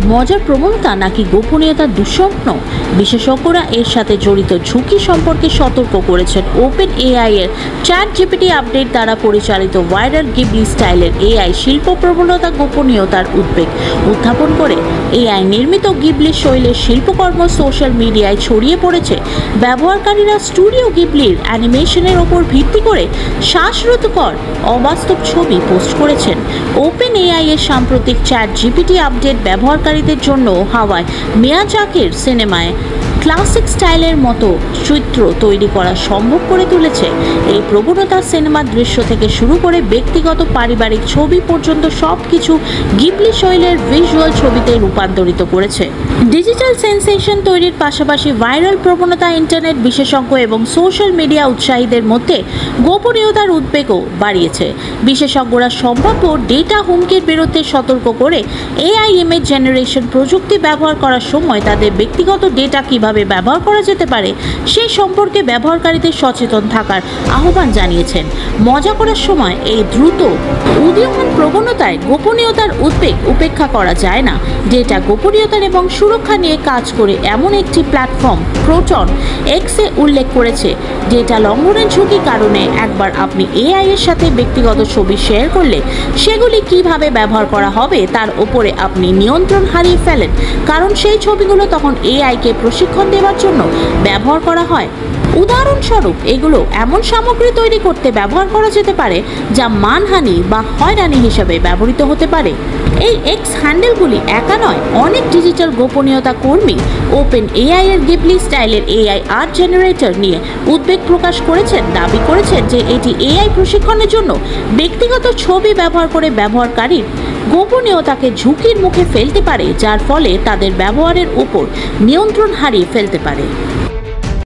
মজার প্রবণতা নাকি গোপনীয়তার দুঃস্বপ্ন? বিশেষজ্ঞরা এর সাথে জড়িত ঝুঁকি সম্পর্কে সতর্ক করেছেন। ওপেন এআই এর চ্যাট জিপিটি আপডেট দ্বারা পরিচালিত ভাইরাল গিবলি স্টাইলের এআই শিল্প প্রবণতা গোপনীয়তার উদ্বেগ উত্থাপন করে। এআই নির্মিত গিবলি শৈলীর শিল্পকর্ম সোশ্যাল মিডিয়ায় ছড়িয়ে পড়েছে। ব্যবহারকারীরা স্টুডিও গিবলির অ্যানিমেশনের ওপর ভিত্তি করে শ্বাসরুদ্ধকর অবাস্তব ছবি পোস্ট করেছেন। ওপেন এআই এর সাম্প্রতিক চ্যাট জিপিটি আপডেট ব্যবহারকারীদের জন্য হাওয়ায় মিয়াজাকির সিনেমায় ক্লাসিক স্টাইলের মতো চিত্র তৈরি করা সম্ভব করে তুলেছে। এই প্রবণতা সিনেমার দৃশ্য থেকে শুরু করে ব্যক্তিগত পারিবারিক ছবি পর্যন্ত সবকিছু গিবলি শৈলীর ভিজুয়াল ছবিতে রূপান্তরিত করেছে। ডিজিটাল সেন্সেশন তৈরির পাশাপাশি ভাইরাল প্রবণতা ইন্টারনেট বিশেষজ্ঞ এবং সোশ্যাল মিডিয়া উৎসাহীদের মধ্যে গোপনীয়তার উদ্বেগও বাড়িয়েছে। বিশেষজ্ঞরা সম্ভাব্য ডেটা হুমকির বিরুদ্ধে সতর্ক করে এআই ইমেজ জেনারেশন প্রযুক্তি ব্যবহার করার সময় তাদের ব্যক্তিগত ডেটা কিভাবে ব্যবহার করা যেতে পারে সে সম্পর্কে ব্যবহারকারীদের সচেতন থাকার আহ্বান জানিয়েছেন। মজা করার সময় এই দ্রুত উদীয়মান প্রবণতায় গোপনীয়তার উদ্বেগ উপেক্ষা করা যায় না। ডেটা গোপনীয়তার এবং সুরক্ষা নিয়ে কাজ করে এমন একটি প্ল্যাটফর্ম প্রোটন এক্সে উল্লেখ করেছে, ডেটা লঙ্ঘনের ঝুঁকি কারণে একবার আপনি এআই এর সাথে ব্যক্তিগত ছবি শেয়ার করলে সেগুলি কিভাবে ব্যবহার করা হবে তার উপরে আপনি নিয়ন্ত্রণ হারিয়ে ফেলেন, কারণ সেই ছবিগুলো তখন এআইকে প্রশিক্ষণ দেওয়ার জন্য ব্যবহার করা হয়। উদাহরণস্বরূপ এগুলো এমন সামগ্রী তৈরি করতে ব্যবহার করা যেতে পারে যা মানহানি বা হয়রানি হিসেবে ব্যবহৃত হতে পারে। এই এক্স হ্যান্ডেলগুলি একা নয়, অনেক ডিজিটাল গোপনীয়তা কর্মী ওপেন এআই এর গিবলি স্টাইলের এআই আর্ট জেনারেটর নিয়ে উদ্বেগ প্রকাশ করেছেন। দাবি করেছেন যে এটি এআই প্রশিক্ষণের জন্য ব্যক্তিগত ছবি ব্যবহার করে ব্যবহারকারীর গোপনীয়তাকে ঝুঁকির মুখে ফেলতে পারে, যার ফলে তাদের ব্যবহারের উপর নিয়ন্ত্রণ হারিয়ে ফেলতে পারে।